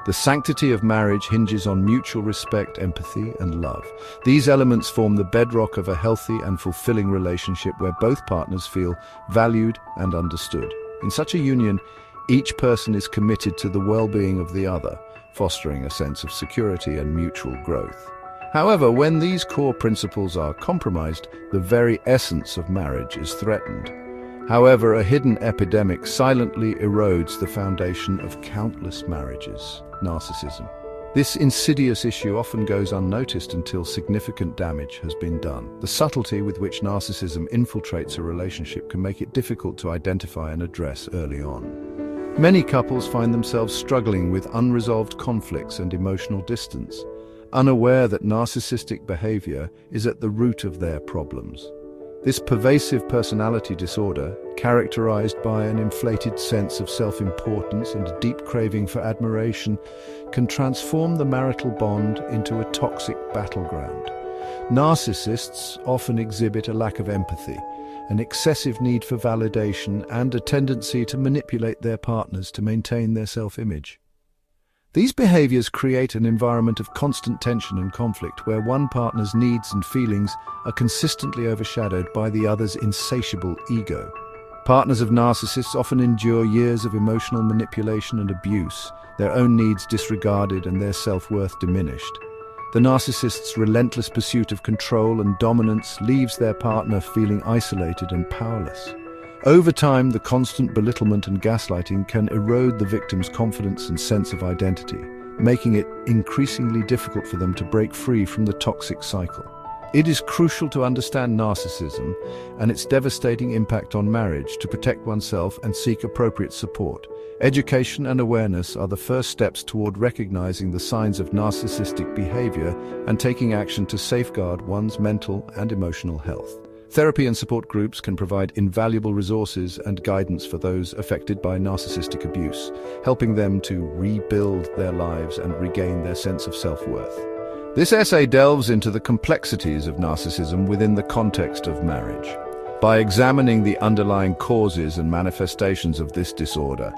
The sanctity of marriage hinges on mutual respect, empathy, and love. These elements form the bedrock of a healthy and fulfilling relationship where both partners feel valued and understood. In such a union, each person is committed to the well-being of the other, fostering a sense of security and mutual growth. However, when these core principles are compromised, the very essence of marriage is threatened. However, a hidden epidemic silently erodes the foundation of countless marriages: narcissism. This insidious issue often goes unnoticed until significant damage has been done. The subtlety with which narcissism infiltrates a relationship can make it difficult to identify and address early on. Many couples find themselves struggling with unresolved conflicts and emotional distance, unaware that narcissistic behavior is at the root of their problems. This pervasive personality disorder, characterized by an inflated sense of self-importance and a deep craving for admiration, can transform the marital bond into a toxic battleground. Narcissists often exhibit a lack of empathy, an excessive need for validation, and a tendency to manipulate their partners to maintain their self-image. These behaviors create an environment of constant tension and conflict where one partner's needs and feelings are consistently overshadowed by the other's insatiable ego. Partners of narcissists often endure years of emotional manipulation and abuse, their own needs disregarded and their self-worth diminished. The narcissist's relentless pursuit of control and dominance leaves their partner feeling isolated and powerless. Over time, the constant belittlement and gaslighting can erode the victim's confidence and sense of identity, making it increasingly difficult for them to break free from the toxic cycle. It is crucial to understand narcissism and its devastating impact on marriage to protect oneself and seek appropriate support. Education and awareness are the first steps toward recognizing the signs of narcissistic behavior and taking action to safeguard one's mental and emotional health. Therapy and support groups can provide invaluable resources and guidance for those affected by narcissistic abuse, helping them to rebuild their lives and regain their sense of self-worth. This essay delves into the complexities of narcissism within the context of marriage. By examining the underlying causes and manifestations of this disorder,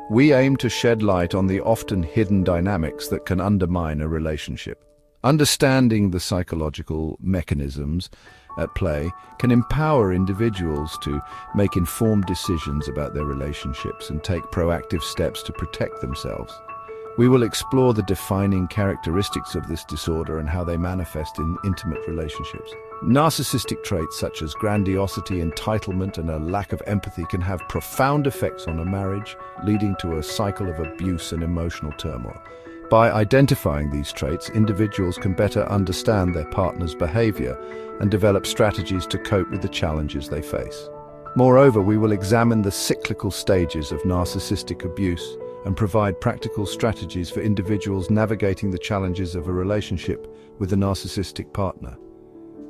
we aim to shed light on the often hidden dynamics that can undermine a relationship. Understanding the psychological mechanisms at play can empower individuals to make informed decisions about their relationships and take proactive steps to protect themselves. We will explore the defining characteristics of this disorder and how they manifest in intimate relationships. Narcissistic traits such as grandiosity, entitlement, and a lack of empathy can have profound effects on a marriage, leading to a cycle of abuse and emotional turmoil. By identifying these traits, individuals can better understand their partner's behavior and develop strategies to cope with the challenges they face. Moreover, we will examine the cyclical stages of narcissistic abuse and provide practical strategies for individuals navigating the challenges of a relationship with a narcissistic partner.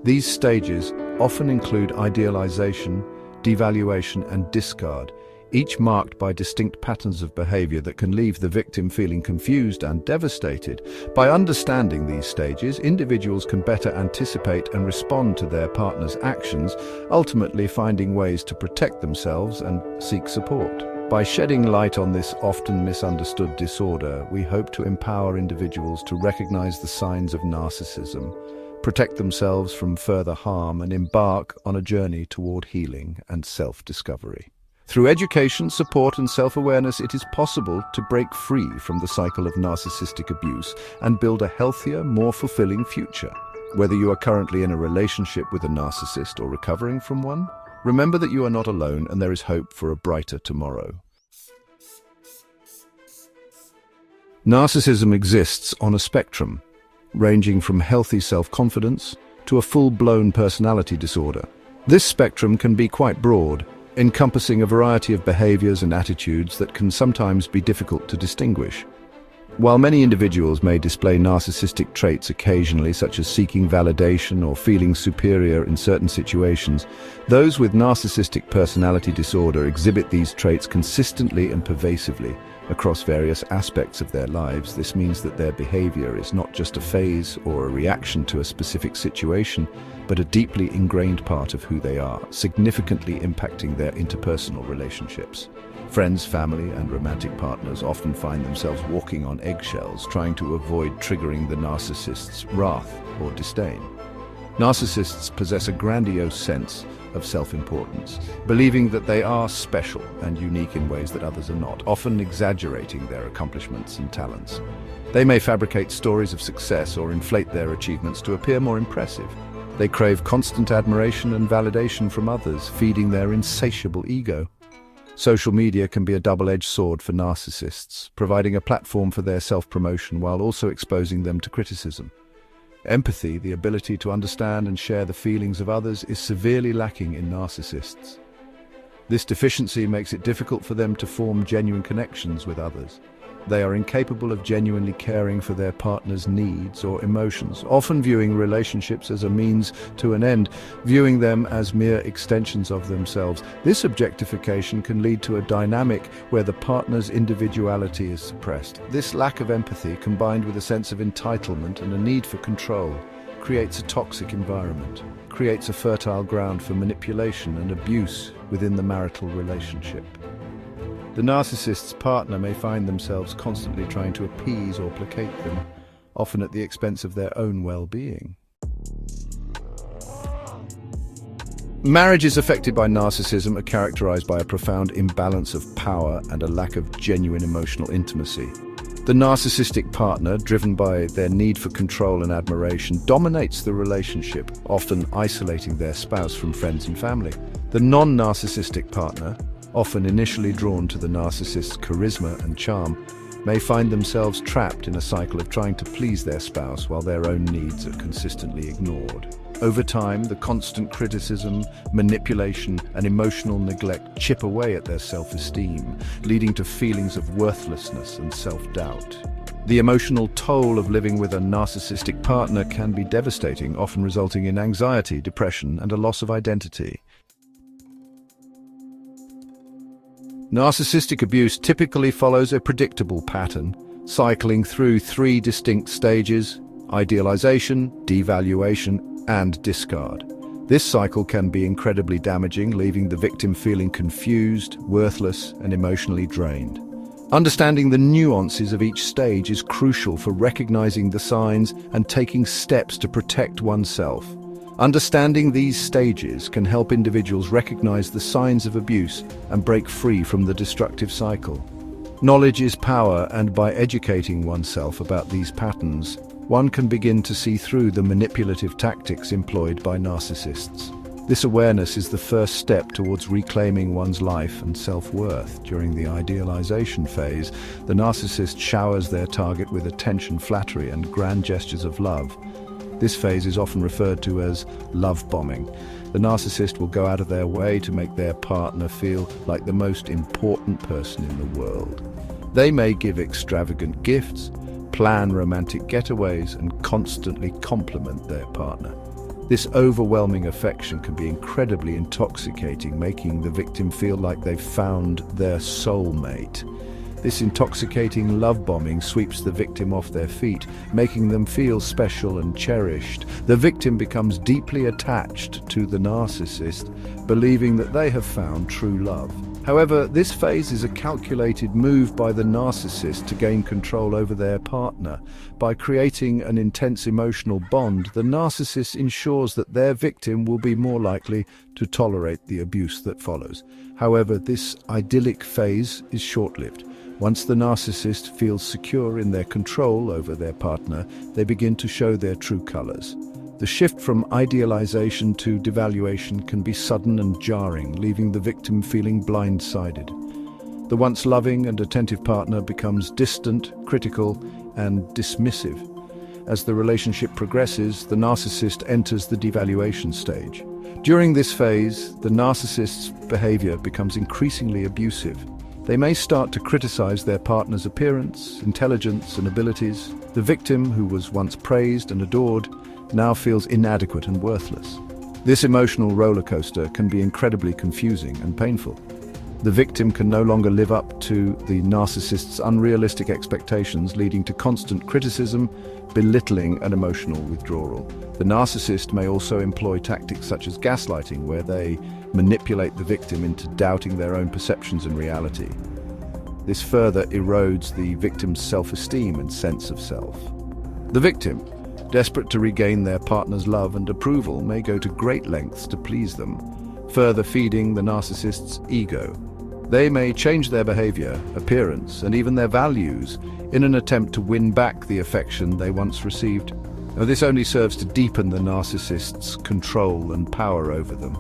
These stages often include idealization, devaluation, and discard, each marked by distinct patterns of behavior that can leave the victim feeling confused and devastated. By understanding these stages, individuals can better anticipate and respond to their partner's actions, ultimately finding ways to protect themselves and seek support. By shedding light on this often misunderstood disorder, we hope to empower individuals to recognize the signs of narcissism, protect themselves from further harm, and embark on a journey toward healing and self-discovery. Through education, support, and self-awareness, it is possible to break free from the cycle of narcissistic abuse and build a healthier, more fulfilling future. Whether you are currently in a relationship with a narcissist or recovering from one, remember that you are not alone and there is hope for a brighter tomorrow. Narcissism exists on a spectrum, ranging from healthy self-confidence to a full-blown personality disorder. This spectrum can be quite broad, encompassing a variety of behaviors and attitudes that can sometimes be difficult to distinguish. While many individuals may display narcissistic traits occasionally, such as seeking validation or feeling superior in certain situations, those with narcissistic personality disorder exhibit these traits consistently and pervasively across various aspects of their lives. This means that their behavior is not just a phase or a reaction to a specific situation, but a deeply ingrained part of who they are, significantly impacting their interpersonal relationships. Friends, family, and romantic partners often find themselves walking on eggshells, trying to avoid triggering the narcissist's wrath or disdain. Narcissists possess a grandiose sense of self-importance, believing that they are special and unique in ways that others are not, often exaggerating their accomplishments and talents. They may fabricate stories of success or inflate their achievements to appear more impressive. They crave constant admiration and validation from others, feeding their insatiable ego. Social media can be a double-edged sword for narcissists, providing a platform for their self-promotion while also exposing them to criticism. Empathy, the ability to understand and share the feelings of others, is severely lacking in narcissists. This deficiency makes it difficult for them to form genuine connections with others. They are incapable of genuinely caring for their partner's needs or emotions, often viewing relationships as a means to an end, viewing them as mere extensions of themselves. This objectification can lead to a dynamic where the partner's individuality is suppressed. This lack of empathy, combined with a sense of entitlement and a need for control, creates a toxic environment, creates a fertile ground for manipulation and abuse within the marital relationship. The narcissist's partner may find themselves constantly trying to appease or placate them, often at the expense of their own well-being. Marriages affected by narcissism are characterized by a profound imbalance of power and a lack of genuine emotional intimacy. The narcissistic partner, driven by their need for control and admiration, dominates the relationship, often isolating their spouse from friends and family. The non-narcissistic partner, often initially drawn to the narcissist's charisma and charm, may find themselves trapped in a cycle of trying to please their spouse while their own needs are consistently ignored. Over time, the constant criticism, manipulation, and emotional neglect chip away at their self-esteem, leading to feelings of worthlessness and self-doubt. The emotional toll of living with a narcissistic partner can be devastating, often resulting in anxiety, depression, and a loss of identity. Narcissistic abuse typically follows a predictable pattern, cycling through three distinct stages: idealization, devaluation, and discard. This cycle can be incredibly damaging, leaving the victim feeling confused, worthless, and emotionally drained. Understanding the nuances of each stage is crucial for recognizing the signs and taking steps to protect oneself. Understanding these stages can help individuals recognize the signs of abuse and break free from the destructive cycle. Knowledge is power, and by educating oneself about these patterns, one can begin to see through the manipulative tactics employed by narcissists. This awareness is the first step towards reclaiming one's life and self-worth. During the idealization phase, the narcissist showers their target with attention, flattery, and grand gestures of love. This phase is often referred to as love bombing. The narcissist will go out of their way to make their partner feel like the most important person in the world. They may give extravagant gifts, plan romantic getaways, and constantly compliment their partner. This overwhelming affection can be incredibly intoxicating, making the victim feel like they've found their soulmate. This intoxicating love bombing sweeps the victim off their feet, making them feel special and cherished. The victim becomes deeply attached to the narcissist, believing that they have found true love. However, this phase is a calculated move by the narcissist to gain control over their partner. By creating an intense emotional bond, the narcissist ensures that their victim will be more likely to tolerate the abuse that follows. However, this idyllic phase is short-lived. Once the narcissist feels secure in their control over their partner, they begin to show their true colors. The shift from idealization to devaluation can be sudden and jarring, leaving the victim feeling blindsided. The once loving and attentive partner becomes distant, critical, and dismissive. As the relationship progresses, the narcissist enters the devaluation stage. During this phase, the narcissist's behavior becomes increasingly abusive. They may start to criticize their partner's appearance, intelligence, and abilities. The victim, who was once praised and adored, now feels inadequate and worthless. This emotional roller coaster can be incredibly confusing and painful. The victim can no longer live up to the narcissist's unrealistic expectations, leading to constant criticism, belittling, and emotional withdrawal. The narcissist may also employ tactics such as gaslighting, where they manipulate the victim into doubting their own perceptions and reality. This further erodes the victim's self-esteem and sense of self. The victim, desperate to regain their partner's love and approval, may go to great lengths to please them, further feeding the narcissist's ego. They may change their behavior, appearance, and even their values in an attempt to win back the affection they once received. Now, this only serves to deepen the narcissist's control and power over them.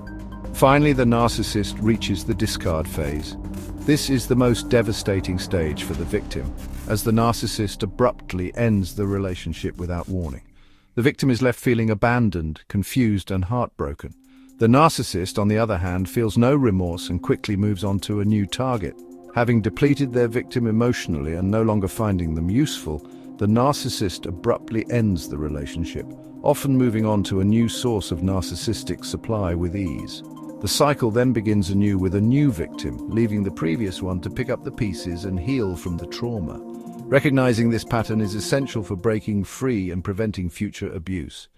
Finally, the narcissist reaches the discard phase. This is the most devastating stage for the victim, as the narcissist abruptly ends the relationship without warning. The victim is left feeling abandoned, confused, and heartbroken. The narcissist, on the other hand, feels no remorse and quickly moves on to a new target. Having depleted their victim emotionally and no longer finding them useful, the narcissist abruptly ends the relationship, often moving on to a new source of narcissistic supply with ease. The cycle then begins anew with a new victim, leaving the previous one to pick up the pieces and heal from the trauma. Recognizing this pattern is essential for breaking free and preventing future abuse.